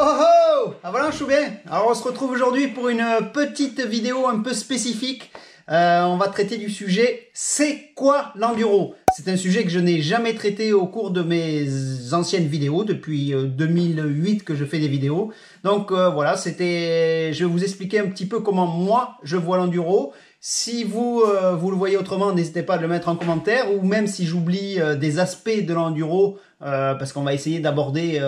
Oh oh! Avalanche ou bien? Alors on se retrouve aujourd'hui pour une petite vidéo un peu spécifique. On va traiter du sujet c'est quoi l'enduro? C'est un sujet que je n'ai jamais traité au cours de mes anciennes vidéos, depuis 2008 que je fais des vidéos. Donc voilà, je vais vous expliquer un petit peu comment moi je vois l'enduro. Si vous le voyez autrement, n'hésitez pas à le mettre en commentaire, ou même si j'oublie des aspects de l'enduro, parce qu'on va essayer d'aborder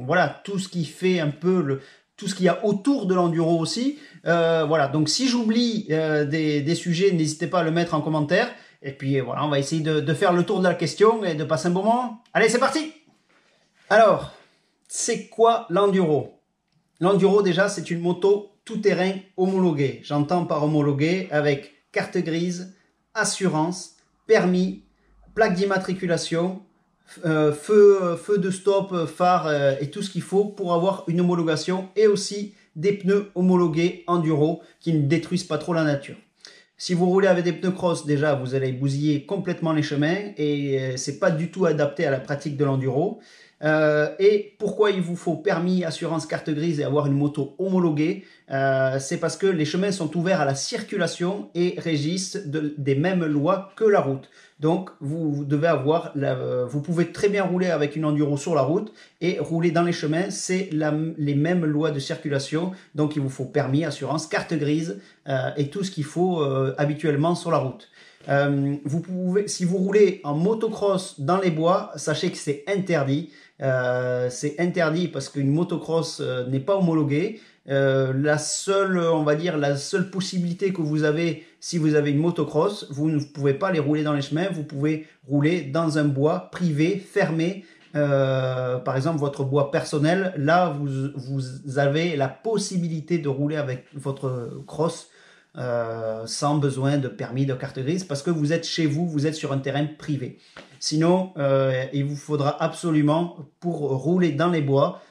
voilà, tout ce qui fait un peu tout ce qu'il y a autour de l'enduro aussi. Voilà, donc si j'oublie des sujets, n'hésitez pas à le mettre en commentaire. Et puis voilà, on va essayer de faire le tour de la question et de passer un bon moment. Allez, c'est parti! Alors, c'est quoi l'enduro? L'enduro, déjà, c'est une moto tout-terrain homologuée. J'entends par homologuée avec carte grise, assurance, permis, plaque d'immatriculation, feu de stop, phare et tout ce qu'il faut pour avoir une homologation, et aussi des pneus homologués enduro qui ne détruisent pas trop la nature. Si vous roulez avec des pneus cross, déjà vous allez bousiller complètement les chemins et c'est pas du tout adapté à la pratique de l'enduro. Et pourquoi il vous faut permis, assurance, carte grise et avoir une moto homologuée? C'est parce que les chemins sont ouverts à la circulation et régissent des mêmes lois que la route. Donc vous devez avoir, vous pouvez très bien rouler avec une enduro sur la route et rouler dans les chemins, c'est les mêmes lois de circulation. Donc il vous faut permis, assurance, carte grise et tout ce qu'il faut habituellement sur la route. Si vous roulez en motocross dans les bois, sachez que c'est interdit. C'est interdit parce qu'une motocross n'est pas homologuée. La seule possibilité que vous avez, si vous avez une motocross, vous ne pouvez pas les rouler dans les chemins, vous pouvez rouler dans un bois privé, fermé. Par exemple, votre bois personnel, là, vous avez la possibilité de rouler avec votre cross sans besoin de permis, de carte grise, parce que vous êtes chez vous, vous êtes sur un terrain privé. Sinon, il vous faudra absolument, pour rouler dans les bois,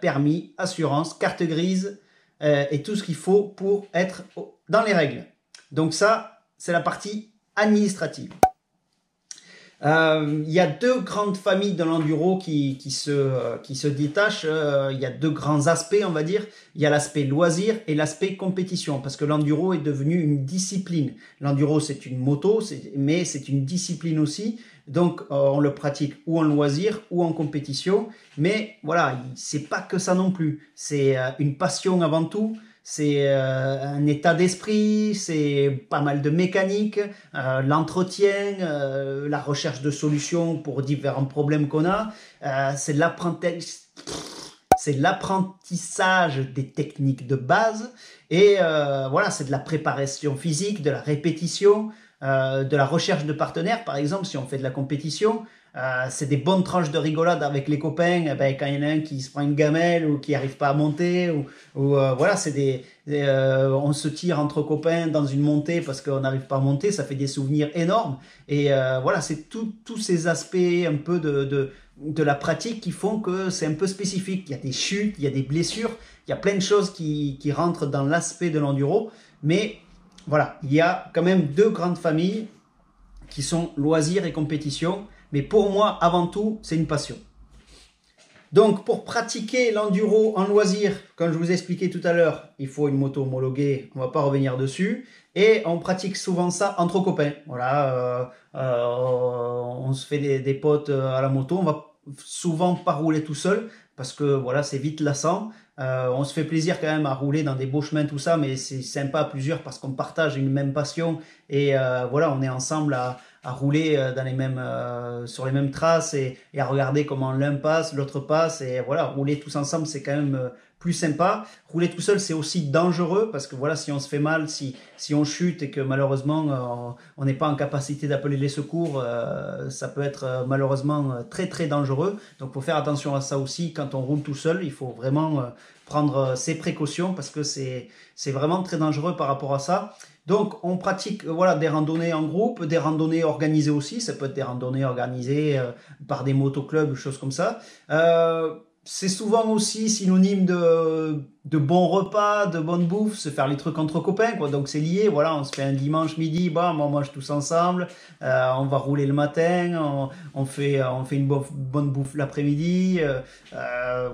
permis, assurance, carte grise et tout ce qu'il faut pour être dans les règles. Donc ça, c'est la partie administrative. Il y a deux grandes familles de l'enduro qui se détachent. Il y a deux grands aspects, on va dire. Il y a l'aspect loisir et l'aspect compétition, parce que l'enduro est devenu une discipline. L'enduro, c'est une moto, mais c'est une discipline aussi. Donc, on le pratique ou en loisir ou en compétition. Mais voilà, c'est pas que ça non plus. C'est une passion avant tout. C'est un état d'esprit, c'est pas mal de mécanique, l'entretien, la recherche de solutions pour différents problèmes qu'on a. C'est l'apprentissage des techniques de base. Et voilà, c'est de la préparation physique, de la répétition, de la recherche de partenaires. Par exemple, si on fait de la compétition, c'est des bonnes tranches de rigolade avec les copains. Quand il y en a un qui se prend une gamelle ou qui n'arrive pas à monter, voilà, on se tire entre copains dans une montée parce qu'on n'arrive pas à monter, ça fait des souvenirs énormes. Et voilà, c'est tous ces aspects un peu de la pratique qui font que c'est un peu spécifique. Il y a des chutes, il y a des blessures, il y a plein de choses qui rentrent dans l'aspect de l'enduro. Mais voilà, il y a quand même deux grandes familles qui sont loisirs et compétition. Mais pour moi, avant tout, c'est une passion. Donc, pour pratiquer l'enduro en loisir, comme je vous ai expliqué tout à l'heure, il faut une moto homologuée, on ne va pas revenir dessus. Et on pratique souvent ça entre copains. Voilà, on se fait des potes à la moto, on va souvent pas rouler tout seul, parce que voilà, c'est vite lassant. On se fait plaisir quand même à rouler dans des beaux chemins, tout ça, mais c'est sympa à plusieurs parce qu'on partage une même passion. Et voilà, on est ensemble à rouler sur les mêmes traces et à regarder comment l'un passe, l'autre passe, et voilà, rouler tous ensemble, c'est quand même plus sympa. Rouler tout seul, c'est aussi dangereux parce que voilà, si on se fait mal, si on chute et que malheureusement on n'est pas en capacité d'appeler les secours, ça peut être malheureusement très très dangereux. Donc faut faire attention à ça aussi quand on roule tout seul. Il faut vraiment prendre ses précautions parce que c'est vraiment très dangereux par rapport à ça. Donc, on pratique voilà, des randonnées en groupe, des randonnées organisées aussi. Ça peut être des randonnées organisées par des motoclubs, choses comme ça. c'est souvent aussi synonyme de bons repas, de bonne bouffe, se faire les trucs entre copains, quoi. Donc c'est lié, voilà, on se fait un dimanche midi, bah, on mange tous ensemble, on va rouler le matin, on fait une bonne bouffe l'après-midi.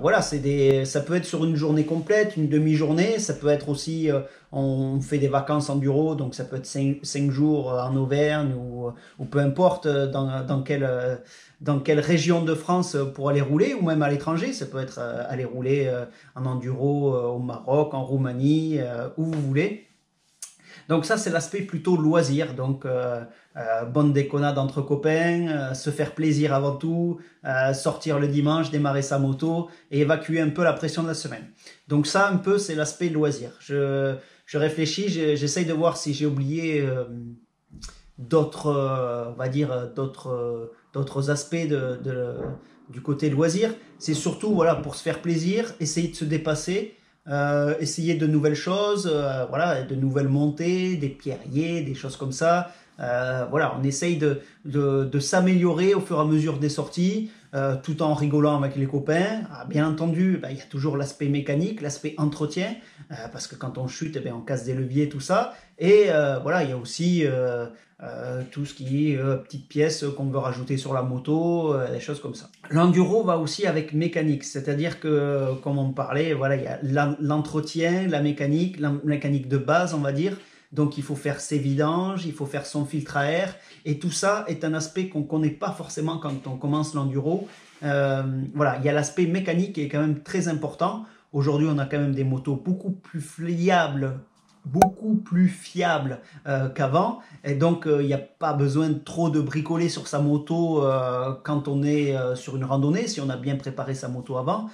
Voilà, ça peut être sur une journée complète, une demi-journée, ça peut être aussi, on fait des vacances enduro, donc ça peut être 5 jours en Auvergne ou peu importe dans quelle région de France pour aller rouler, ou même à l'étranger, ça peut être aller rouler en enduro au Maroc, en Roumanie, où vous voulez. Donc ça c'est l'aspect plutôt loisir, donc bonne déconnade entre copains, se faire plaisir avant tout, sortir le dimanche, démarrer sa moto et évacuer un peu la pression de la semaine. Donc ça un peu c'est l'aspect loisir. Je réfléchis, j'essaye de voir si j'ai oublié d'autres, on va dire, d'autres aspects du côté loisir. C'est surtout voilà, pour se faire plaisir, essayer de se dépasser, essayer de nouvelles choses, voilà, de nouvelles montées, des pierriers, des choses comme ça. Voilà, on essaye de s'améliorer au fur et à mesure des sorties, tout en rigolant avec les copains. Bien entendu, il y a toujours l'aspect mécanique, l'aspect entretien, parce que quand on chute, on casse des leviers, tout ça. Et voilà, il y a aussi tout ce qui est petites pièces qu'on veut rajouter sur la moto, des choses comme ça. L'enduro va aussi avec mécanique, c'est-à-dire que, comme on parlait, voilà, il y a l'entretien, la mécanique de base, on va dire. Donc il faut faire ses vidanges, il faut faire son filtre à air, et tout ça est un aspect qu'on ne connaît pas forcément quand on commence l'enduro. Voilà, il y a l'aspect mécanique qui est quand même très important. Aujourd'hui, on a quand même des motos beaucoup plus fiables qu'avant, et donc il n'y a pas besoin de trop de bricoler sur sa moto quand on est sur une randonnée, si on a bien préparé sa moto avant,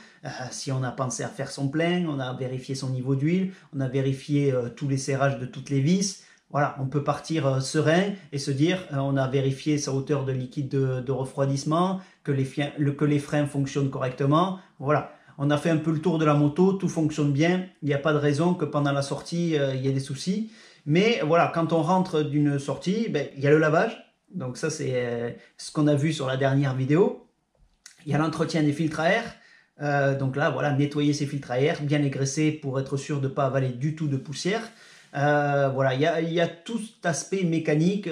si on a pensé à faire son plein, on a vérifié son niveau d'huile, on a vérifié tous les serrages de toutes les vis. Voilà, on peut partir serein et se dire on a vérifié sa hauteur de liquide de refroidissement, que les freins fonctionnent correctement. Voilà. On a fait un peu le tour de la moto, tout fonctionne bien, il n'y a pas de raison que pendant la sortie, il y ait des soucis. Mais voilà, quand on rentre d'une sortie, il y a le lavage. Donc ça, c'est ce qu'on a vu sur la dernière vidéo. Il y a l'entretien des filtres à air. Donc là, voilà, nettoyer ces filtres à air, bien les graisser pour être sûr de ne pas avaler du tout de poussière. Voilà, il y a tout cet aspect mécanique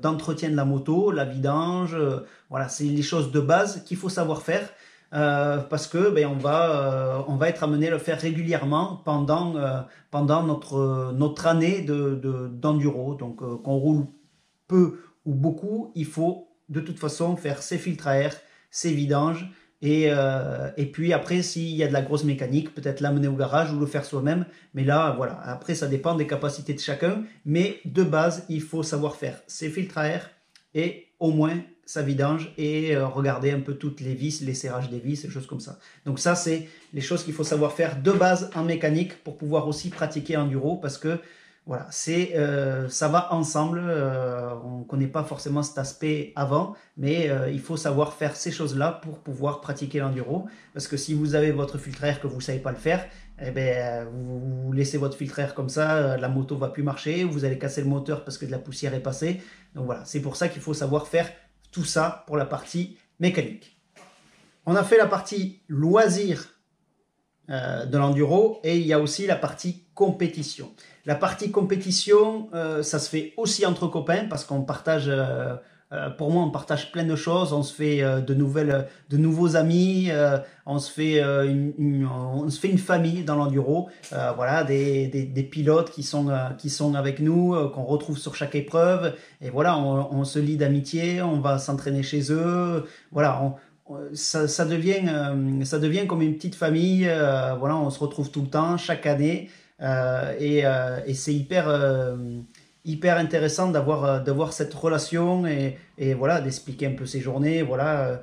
d'entretien de la moto, la vidange. Voilà, c'est les choses de base qu'il faut savoir faire. Parce que on va être amené à le faire régulièrement pendant notre année d'enduro. Donc qu'on roule peu ou beaucoup, il faut de toute façon faire ses filtres à air, ses vidanges, et puis après s'il y a de la grosse mécanique, peut-être l'amener au garage ou le faire soi-même. Mais là voilà, après ça dépend des capacités de chacun, mais de base il faut savoir faire ses filtres à air et au moins sa vidange et regarder un peu toutes les vis, les serrages des vis, des choses comme ça. Donc ça, c'est les choses qu'il faut savoir faire de base en mécanique pour pouvoir aussi pratiquer enduro, parce que voilà, ça va ensemble. On ne connaît pas forcément cet aspect avant, mais il faut savoir faire ces choses-là pour pouvoir pratiquer l'enduro, parce que si vous avez votre filtre à air que vous ne savez pas le faire, vous laissez votre filtre à air comme ça, la moto va plus marcher, vous allez casser le moteur parce que de la poussière est passée. Donc voilà, c'est pour ça qu'il faut savoir faire tout ça pour la partie mécanique. On a fait la partie loisir de l'enduro, et il y a aussi la partie compétition. La partie compétition, ça se fait aussi entre copains, parce qu'on partage, pour moi on partage plein de choses, on se fait de nouveaux amis, on se fait une famille dans l'enduro, voilà, des pilotes qui sont avec nous, qu'on retrouve sur chaque épreuve, et voilà, on se lie d'amitié, on va s'entraîner chez eux, voilà, ça devient comme une petite famille, voilà, on se retrouve tout le temps, chaque année, et c'est hyper intéressant d'avoir cette relation, et voilà, d'expliquer un peu ces journées, voilà,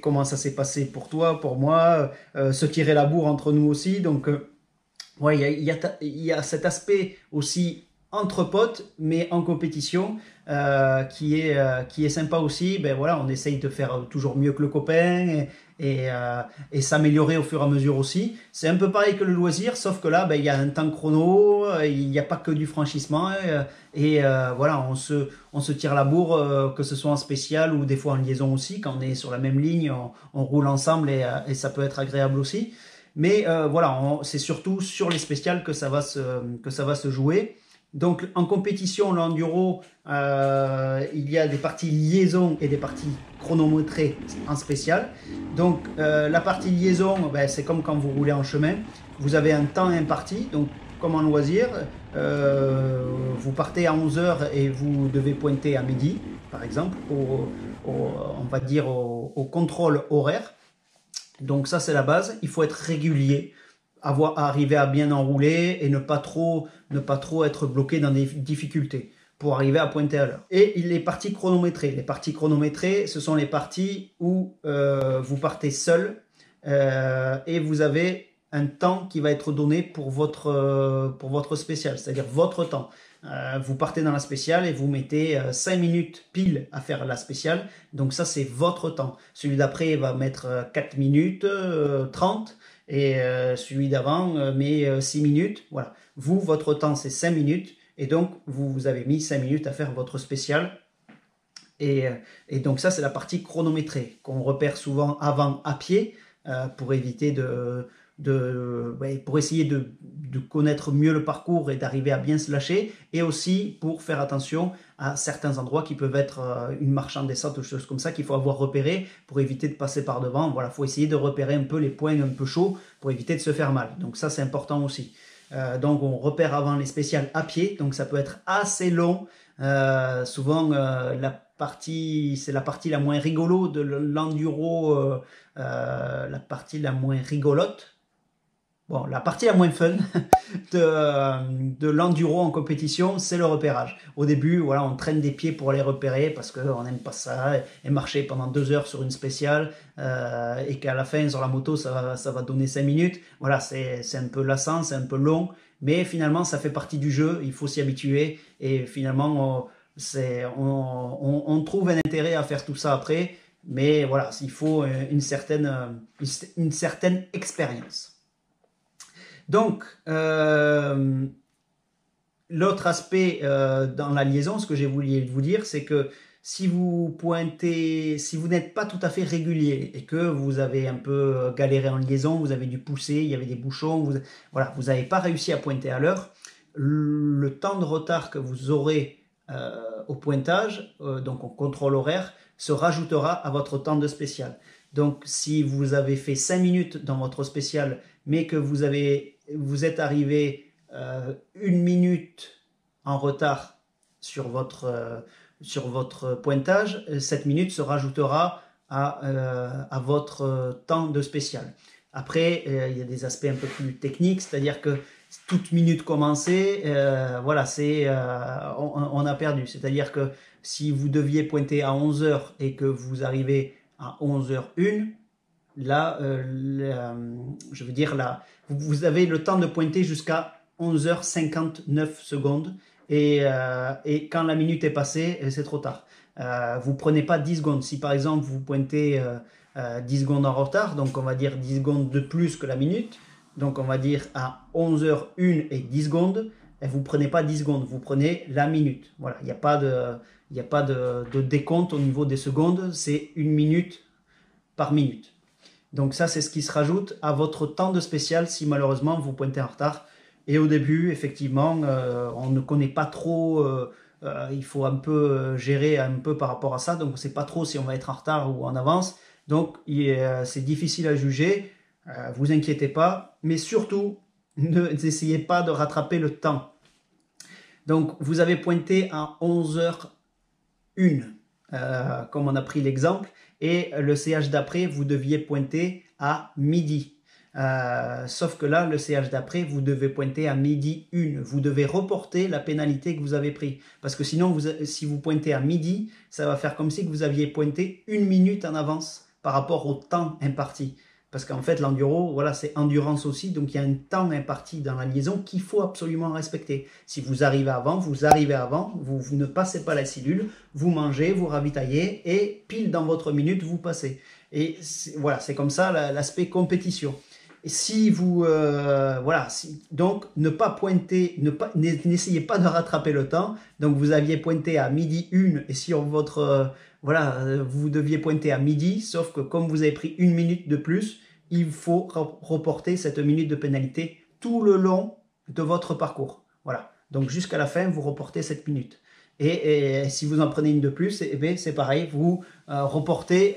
comment ça s'est passé pour toi, pour moi, se tirer la bourre entre nous aussi. Donc ouais, il y a cet aspect aussi entre potes, mais en compétition, qui est sympa aussi. Voilà, on essaye de faire toujours mieux que le copain, et s'améliorer au fur et à mesure aussi. C'est un peu pareil que le loisir, sauf que là, ben, il y a un temps chrono, il n'y a pas que du franchissement, voilà, on se tire la bourre, que ce soit en spécial ou des fois en liaison aussi. Quand on est sur la même ligne, on roule ensemble et ça peut être agréable aussi. Mais voilà, c'est surtout sur les spéciales que ça va se jouer. Donc en compétition, l'enduro, il y a des parties liaison et des parties chronométrées en spécial. Donc la partie liaison, ben, c'est comme quand vous roulez en chemin. Vous avez un temps imparti, donc comme en loisir, vous partez à 11 h et vous devez pointer à midi, par exemple, on va dire au contrôle horaire. Donc ça c'est la base, il faut être régulier, arriver à bien enrouler et ne pas trop être bloqué dans des difficultés pour arriver à pointer à l'heure. Et les parties chronométrées. Les parties chronométrées, ce sont les parties où vous partez seul et vous avez un temps qui va être donné pour votre spécial, c'est-à-dire votre temps. Vous partez dans la spéciale et vous mettez 5 minutes pile à faire la spéciale. Donc ça, c'est votre temps. Celui d'après va mettre 4 minutes 30 et celui d'avant met 6 minutes. Voilà. Vous, votre temps, c'est 5 minutes. Et donc, vous avez mis 5 minutes à faire votre spéciale. Et donc ça, c'est la partie chronométrée qu'on repère souvent avant à pied pour éviter pour essayer de connaître mieux le parcours et d'arriver à bien se lâcher, et aussi pour faire attention à certains endroits qui peuvent être une marche en descente ou des choses comme ça qu'il faut avoir repéré pour éviter de passer par devant. Voilà, faut essayer de repérer un peu les points un peu chauds pour éviter de se faire mal. Donc ça, c'est important aussi. Donc on repère avant les spéciales à pied, donc ça peut être assez long. Souvent c'est la partie la moins rigolo de l'enduro, la partie la moins rigolote. Bon, la partie la moins fun de l'enduro en compétition, c'est le repérage. Au début, voilà, on traîne des pieds pour les repérer parce qu'on n'aime pas ça, et marcher pendant 2 heures sur une spéciale, et qu'à la fin, sur la moto, ça va donner 5 minutes. Voilà, c'est un peu lassant, c'est un peu long, mais finalement, ça fait partie du jeu, il faut s'y habituer, et finalement, on trouve un intérêt à faire tout ça après, mais voilà, il faut une certaine expérience. Donc, l'autre aspect dans la liaison, ce que j'ai voulu vous dire, c'est que si vous n'êtes pas tout à fait régulier et que vous avez un peu galéré en liaison, vous avez dû pousser, il y avait des bouchons, vous n'avez pas réussi à pointer à l'heure, le temps de retard que vous aurez au pointage, donc au contrôle horaire, se rajoutera à votre temps de spécial. Donc, si vous avez fait 5 minutes dans votre spécial, mais que vous êtes arrivé 1 minute en retard sur votre pointage, cette minute se rajoutera à votre temps de spécial. Après, il y a des aspects un peu plus techniques, c'est-à-dire que toute minute commencée, voilà, on a perdu. C'est-à-dire que si vous deviez pointer à 11 h et que vous arrivez à 11h01, là, je veux dire, là, vous avez le temps de pointer jusqu'à 11h59 et quand la minute est passée, c'est trop tard. Vous ne prenez pas 10 secondes. Si par exemple vous pointez 10 secondes en retard, donc on va dire 10 secondes de plus que la minute, donc on va dire à 11h01 et 10 secondes, et vous ne prenez pas 10 secondes, vous prenez la minute. Voilà, il n'y a pas de décompte au niveau des secondes, c'est 1 minute par minute. Donc ça, c'est ce qui se rajoute à votre temps de spécial si malheureusement vous pointez en retard. Et au début, effectivement, on ne connaît pas trop, il faut un peu gérer un peu par rapport à ça. Donc on ne sait pas trop si on va être en retard ou en avance. Donc c'est difficile à juger, vous inquiétez pas. Mais surtout, n'essayez pas de rattraper le temps. Donc vous avez pointé à 11h01, comme on a pris l'exemple. Et le CH d'après, vous deviez pointer à midi. Sauf que là, le CH d'après, vous devez pointer à midi 1. Vous devez reporter la pénalité que vous avez prise. Parce que sinon, si vous pointez à midi, ça va faire comme si vous aviez pointé 1 minute en avance par rapport au temps imparti. Parce qu'en fait, l'enduro, voilà, c'est endurance aussi. Donc, il y a un temps imparti dans la liaison qu'il faut absolument respecter. Si vous arrivez avant, vous ne passez pas la cellule, vous mangez, vous ravitaillez et pile dans votre minute, vous passez. Et voilà, c'est comme ça l'aspect compétition. Et si vous, donc ne pas pointer, n'essayez pas de rattraper le temps. Donc vous aviez pointé à midi 1 et sur votre, vous deviez pointer à midi, sauf que comme vous avez pris 1 minute de plus, il faut reporter cette minute de pénalité tout le long de votre parcours. Voilà. Donc jusqu'à la fin, vous reportez cette minute. Et si vous en prenez une de plus, c'est pareil, vous reportez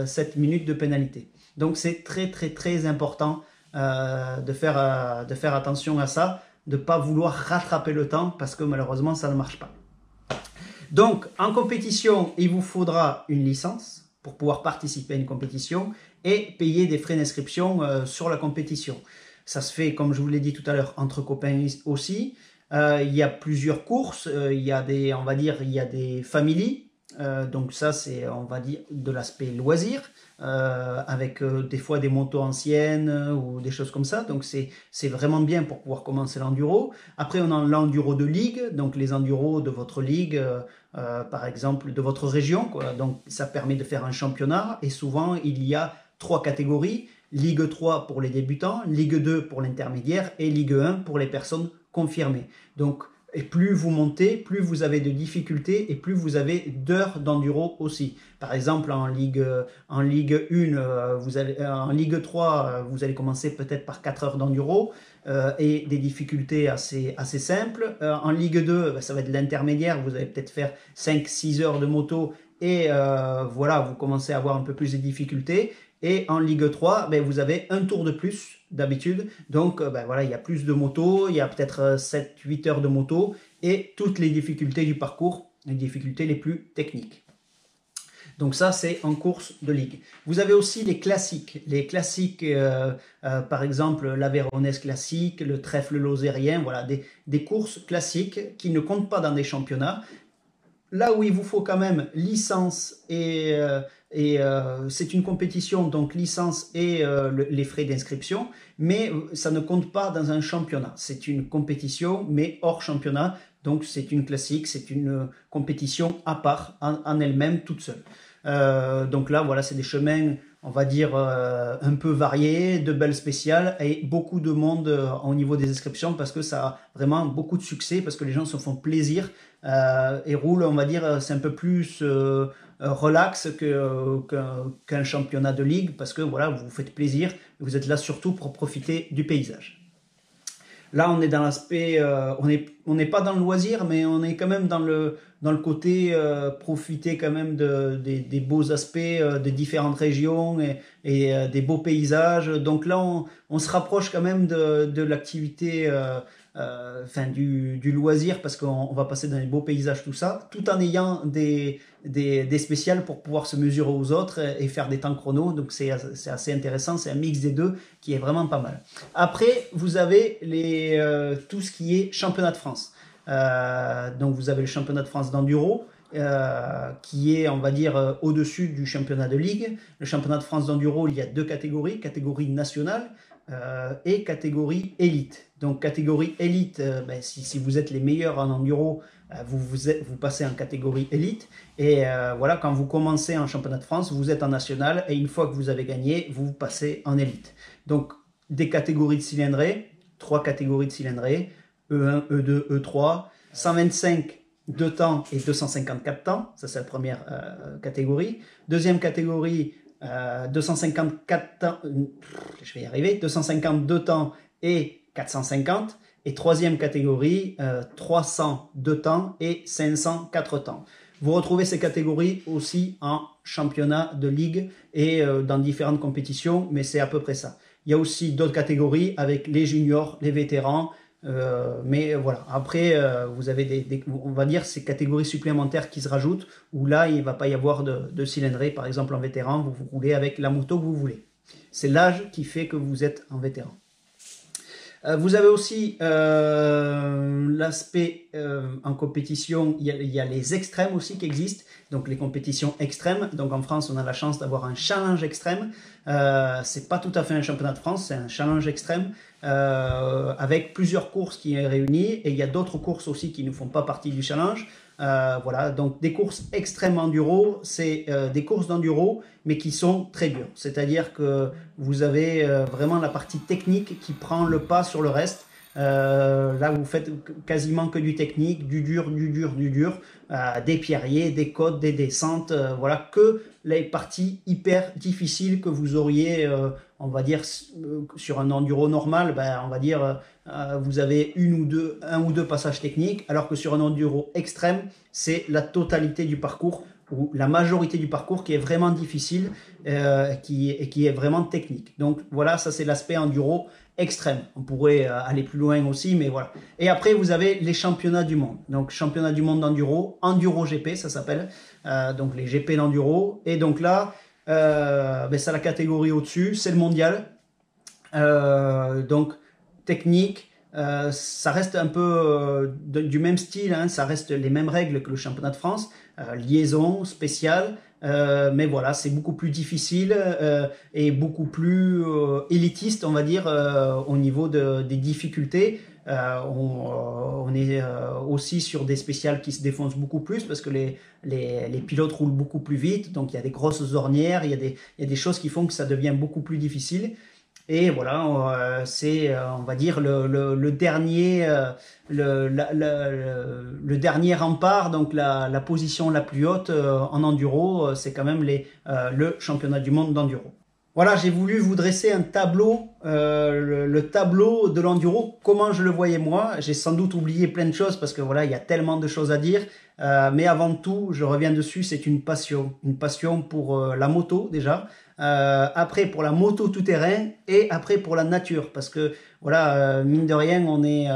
cette minute de pénalité. Donc c'est très très très important de faire attention à ça, de ne pas vouloir rattraper le temps parce que malheureusement ça ne marche pas. Donc en compétition, il vous faudra une licence pour pouvoir participer à une compétition et payer des frais d'inscription sur la compétition. Ça se fait, comme je vous l'ai dit tout à l'heure, entre copains aussi. Il y a plusieurs courses, il y a des, on va dire, il y a des family. Donc ça c'est, on va dire, de l'aspect loisir, avec des fois des motos anciennes ou des choses comme ça. Donc c'est vraiment bien pour pouvoir commencer l'enduro. Après on a l'enduro de ligue, donc les enduros de votre ligue, par exemple de votre région, quoi. Donc ça permet de faire un championnat et souvent il y a 3 catégories. Ligue 3 pour les débutants, Ligue 2 pour l'intermédiaire et Ligue 1 pour les personnes confirmées. Donc, et plus vous montez, plus vous avez de difficultés et plus vous avez d'heures d'enduro aussi. Par exemple, en Ligue 1, en Ligue 3, vous allez commencer peut-être par 4 heures d'enduro et des difficultés assez simples. En Ligue 2, ça va être l'intermédiaire, vous allez peut-être faire 5-6 heures de moto et voilà, vous commencez à avoir un peu plus de difficultés. Et en Ligue 3, vous avez un tour de plus d'habitude. Donc, voilà, il y a plus de motos, il y a peut-être 7-8 heures de moto et toutes les difficultés du parcours, les difficultés les plus techniques. Donc ça, c'est en course de ligue. Vous avez aussi les classiques. Les classiques, par exemple, l'Aveyronnaise classique, le trèfle lozérien, voilà, des courses classiques qui ne comptent pas dans des championnats. Là où il vous faut quand même licence et c'est une compétition, donc licence et les frais d'inscription, mais ça ne compte pas dans un championnat. C'est une compétition, mais hors championnat, donc c'est une classique, c'est une compétition à part, en elle-même, toute seule. Donc là, voilà, c'est des chemins, on va dire, un peu variés, de belles spéciales et beaucoup de monde au niveau des inscriptions parce que ça a vraiment beaucoup de succès, parce que les gens se font plaisir et roulent, on va dire, c'est un peu plus relax qu'un championnat de ligue parce que voilà, vous vous faites plaisir, vous êtes là surtout pour profiter du paysage. Là, on est dans l'aspect, on n'est pas dans le loisir, mais on est quand même dans le côté profiter quand même des beaux aspects de différentes régions et des beaux paysages. Donc là, on se rapproche quand même de l'activité, du loisir, parce qu'on va passer dans les beaux paysages, tout ça, tout en ayant des spéciales pour pouvoir se mesurer aux autres et faire des temps chrono. Donc c'est assez intéressant, c'est un mix des deux qui est vraiment pas mal. Après, vous avez tout ce qui est championnat de France. Donc vous avez le championnat de France d'enduro, qui est, on va dire, au-dessus du championnat de ligue. Le championnat de France d'enduro, il y a 2 catégories, catégorie nationale et catégorie élite. Donc catégorie élite, si vous êtes les meilleurs en enduro, vous passez en catégorie élite. Et voilà, quand vous commencez en championnat de France, vous êtes en national et une fois que vous avez gagné, vous passez en élite. Donc des catégories de cylindrée, 3 catégories de cylindrée, E1, E2, E3, 125 de temps et 254 temps, ça c'est la première catégorie. Deuxième catégorie, 254 temps, je vais y arriver, 252 temps et 450. Et troisième catégorie, 302 temps et 504 temps. Vous retrouvez ces catégories aussi en championnat de ligue et dans différentes compétitions, mais c'est à peu près ça. Il y a aussi d'autres catégories avec les juniors, les vétérans, mais voilà. Après, vous avez on va dire, ces catégories supplémentaires qui se rajoutent, où là, il ne va pas y avoir de cylindrée. Par exemple, en vétéran, vous roulez avec la moto que vous voulez. C'est l'âge qui fait que vous êtes en vétéran. Vous avez aussi l'aspect en compétition, il y a les extrêmes aussi qui existent, donc les compétitions extrêmes. Donc en France, on a la chance d'avoir un challenge extrême. C'est pas tout à fait un championnat de France, c'est un challenge extrême avec plusieurs courses qui sont réunies. Et il y a d'autres courses aussi qui ne font pas partie du challenge. Voilà, donc des courses extrêmes enduro, c'est des courses d'enduro, mais qui sont très dures. C'est-à-dire que vous avez vraiment la partie technique qui prend le pas sur le reste. Là, vous faites quasiment que du technique, du dur, du dur, du dur, des pierriers, des côtes, des descentes, voilà, que les parties hyper difficiles que vous auriez, on va dire, sur un enduro normal, ben, on va dire, vous avez un ou deux passages techniques, alors que sur un enduro extrême, c'est la totalité du parcours, ou la majorité du parcours qui est vraiment difficile, qui est vraiment technique. Donc voilà, ça c'est l'aspect enduro extrême. On pourrait aller plus loin aussi, mais voilà. Et après, vous avez les championnats du monde. Donc, championnat du monde d'enduro, Enduro GP, ça s'appelle. Donc, les GP d'enduro. Et donc là, ben, c'est la catégorie au-dessus, c'est le mondial. Donc, technique, ça reste un peu du même style, hein, ça reste les mêmes règles que le championnat de France. Liaison spéciale. Mais voilà, c'est beaucoup plus difficile et beaucoup plus élitiste, on va dire, au niveau des difficultés. On est aussi sur des spéciales qui se défoncent beaucoup plus parce que les pilotes roulent beaucoup plus vite, donc il y a des grosses ornières, il y a des choses qui font que ça devient beaucoup plus difficile. Et voilà, c'est, on va dire, le dernier, le dernier rempart, donc la position la plus haute en enduro, c'est quand même le championnat du monde d'enduro. Voilà, j'ai voulu vous dresser un tableau, le tableau de l'enduro, comment je le voyais moi. J'ai sans doute oublié plein de choses parce que voilà, il y a tellement de choses à dire. Mais avant tout, je reviens dessus, c'est une passion pour la moto déjà. Après pour la moto tout-terrain et après pour la nature parce que voilà, mine de rien, on est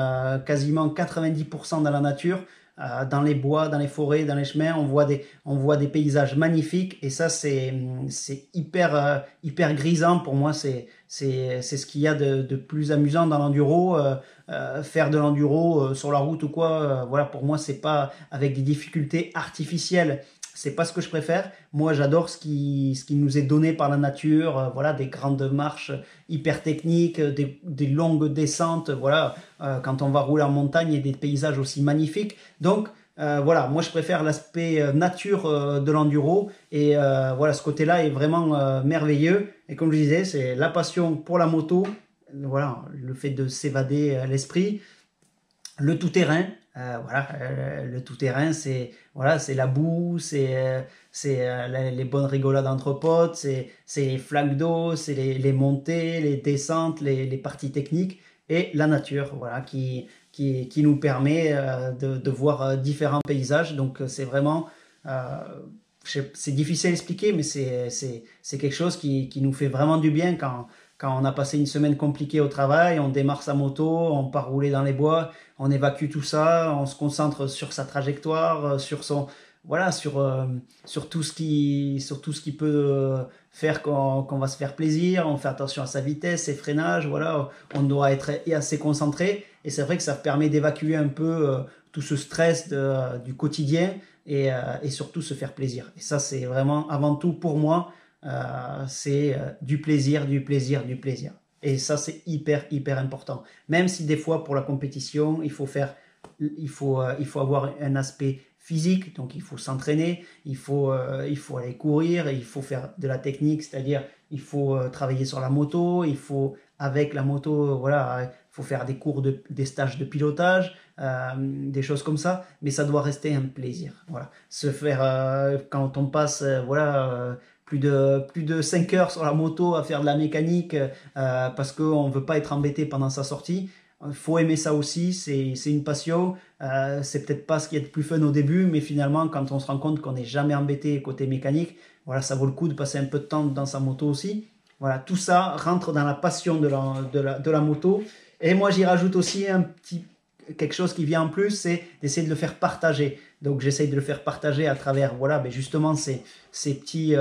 quasiment 90% dans la nature. Dans les bois, dans les forêts, dans les chemins, on voit des paysages magnifiques et ça c'est hyper grisant pour moi. C'est ce qu'il y a de plus amusant dans l'enduro. Faire de l'enduro sur la route ou quoi, voilà, pour moi c'est pas avec des difficultés artificielles. C'est pas ce que je préfère. Moi, j'adore ce qui nous est donné par la nature. Voilà, des grandes marches hyper techniques, des longues descentes. Voilà, quand on va rouler en montagne, il y a des paysages aussi magnifiques. Donc, voilà, moi, je préfère l'aspect nature de l'enduro. Et voilà, ce côté-là est vraiment merveilleux. Et comme je disais, c'est la passion pour la moto. Voilà, le fait de s'évader à l'esprit. Le tout-terrain. Voilà, le tout-terrain, c'est voilà, c'est la boue, c'est les bonnes rigolades entre potes, c'est les flaques d'eau, c'est les montées, les descentes, les parties techniques et la nature, voilà, qui nous permet de voir différents paysages. Donc c'est vraiment, c'est difficile à expliquer, mais c'est quelque chose qui nous fait vraiment du bien quand on a passé une semaine compliquée au travail, on démarre sa moto, on part rouler dans les bois, on évacue tout ça, on se concentre sur sa trajectoire, sur son, voilà, sur tout ce qui peut faire qu'on va se faire plaisir, on fait attention à sa vitesse, ses freinages, voilà, on doit être assez concentré. Et c'est vrai que ça permet d'évacuer un peu tout ce stress du quotidien et surtout se faire plaisir. Et ça, c'est vraiment avant tout pour moi. C'est du plaisir, du plaisir, du plaisir. Et ça, c'est hyper important. Même si des fois, pour la compétition, il faut avoir un aspect physique, donc il faut s'entraîner, il faut aller courir, il faut faire de la technique, c'est-à-dire il faut travailler sur la moto, il faut, avec la moto, voilà, il faut faire des stages de pilotage, des choses comme ça, mais ça doit rester un plaisir. Voilà. Se faire, quand on passe, voilà, plus de 5 heures sur la moto à faire de la mécanique parce qu'on ne veut pas être embêté pendant sa sortie. Il faut aimer ça aussi, c'est une passion. C'est peut-être pas ce qui est le plus fun au début, mais finalement, quand on se rend compte qu'on n'est jamais embêté côté mécanique, voilà, ça vaut le coup de passer un peu de temps dans sa moto aussi. Voilà, tout ça rentre dans la passion de la moto. Et moi, j'y rajoute aussi quelque chose qui vient en plus, c'est d'essayer de le faire partager. Donc j'essaye de le faire partager à travers, voilà, ben justement ces petites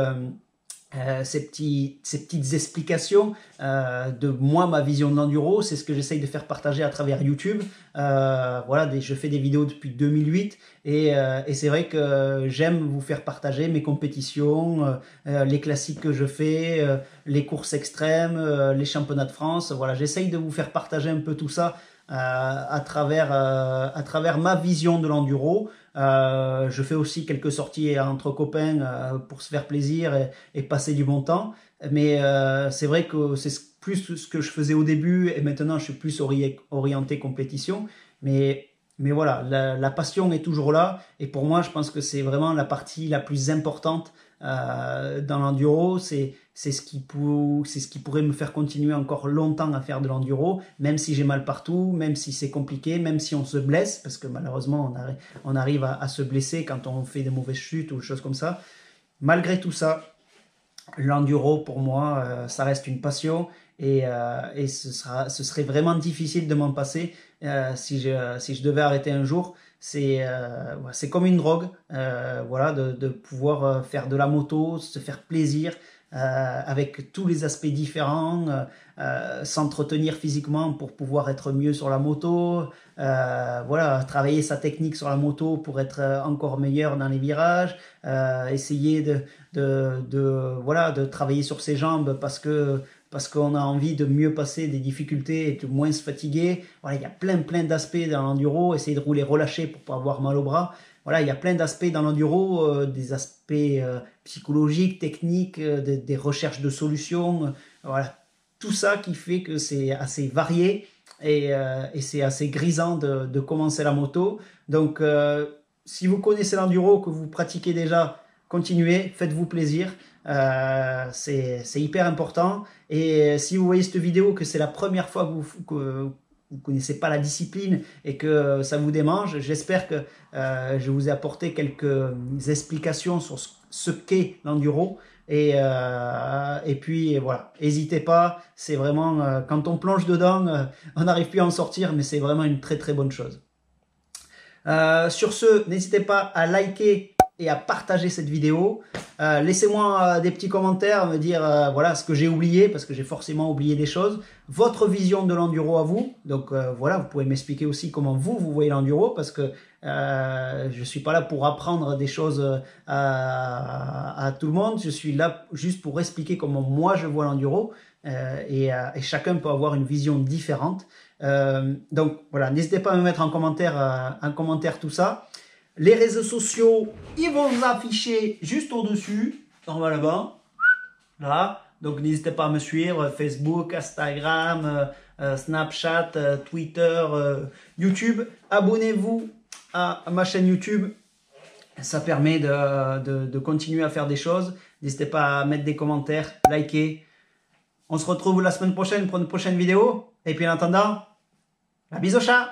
explications de moi, ma vision de l'enduro. C'est ce que j'essaye de faire partager à travers YouTube. Voilà, je fais des vidéos depuis 2008 et c'est vrai que j'aime vous faire partager mes compétitions, les classiques que je fais, les courses extrêmes, les championnats de France. Voilà, j'essaye de vous faire partager un peu tout ça à travers ma vision de l'enduro. Je fais aussi quelques sorties entre copains pour se faire plaisir et passer du bon temps. Mais c'est vrai que c'est plus ce que je faisais au début et maintenant je suis plus orienté compétition. Mais voilà, la passion est toujours là et pour moi je pense que c'est vraiment la partie la plus importante dans l'enduro. C'est ce qui pourrait me faire continuer encore longtemps à faire de l'enduro, même si j'ai mal partout, même si c'est compliqué, même si on se blesse, parce que malheureusement on arrive à se blesser quand on fait des mauvaises chutes ou des choses comme ça. Malgré tout ça, l'enduro pour moi ça reste une passion et ce serait vraiment difficile de m'en passer si je devais arrêter un jour. C'est comme une drogue, voilà, de pouvoir faire de la moto, se faire plaisir avec tous les aspects différents, s'entretenir physiquement pour pouvoir être mieux sur la moto, voilà, travailler sa technique sur la moto pour être encore meilleur dans les virages, essayer voilà, de travailler sur ses jambes parce qu'on a envie de mieux passer des difficultés et de moins se fatiguer. Voilà, il y a plein d'aspects dans l'enduro. Essayer de rouler relâché pour pas avoir mal au bras. Voilà, il y a plein d'aspects dans l'enduro, des aspects psychologiques, techniques, des recherches de solutions. Voilà, tout ça qui fait que c'est assez varié et c'est assez grisant de commencer la moto. Donc, si vous connaissez l'enduro, que vous pratiquez déjà, continuez, faites-vous plaisir. C'est hyper important. Et si vous voyez cette vidéo, que c'est la première fois que vous connaissez pas la discipline et que ça vous démange, j'espère que je vous ai apporté quelques explications sur ce qu'est l'enduro. Et puis voilà, n'hésitez pas, c'est vraiment, quand on plonge dedans, on n'arrive plus à en sortir, mais c'est vraiment une très bonne chose. Sur ce, n'hésitez pas à liker et à partager cette vidéo. Laissez-moi des petits commentaires, me dire voilà ce que j'ai oublié, parce que j'ai forcément oublié des choses. Votre vision de l'enduro à vous. Donc voilà, vous pouvez m'expliquer aussi comment vous voyez l'enduro, parce que je suis pas là pour apprendre des choses à tout le monde. Je suis là juste pour expliquer comment moi je vois l'enduro, et chacun peut avoir une vision différente. Donc voilà, n'hésitez pas à me mettre en commentaire tout ça. Les réseaux sociaux, ils vont vous afficher juste au-dessus, normalement. Là. Donc n'hésitez pas à me suivre, Facebook, Instagram, Snapchat, Twitter, YouTube. Abonnez-vous à ma chaîne YouTube. Ça permet de continuer à faire des choses. N'hésitez pas à mettre des commentaires, liker. On se retrouve la semaine prochaine pour une prochaine vidéo. Et puis en attendant, la bise au chat!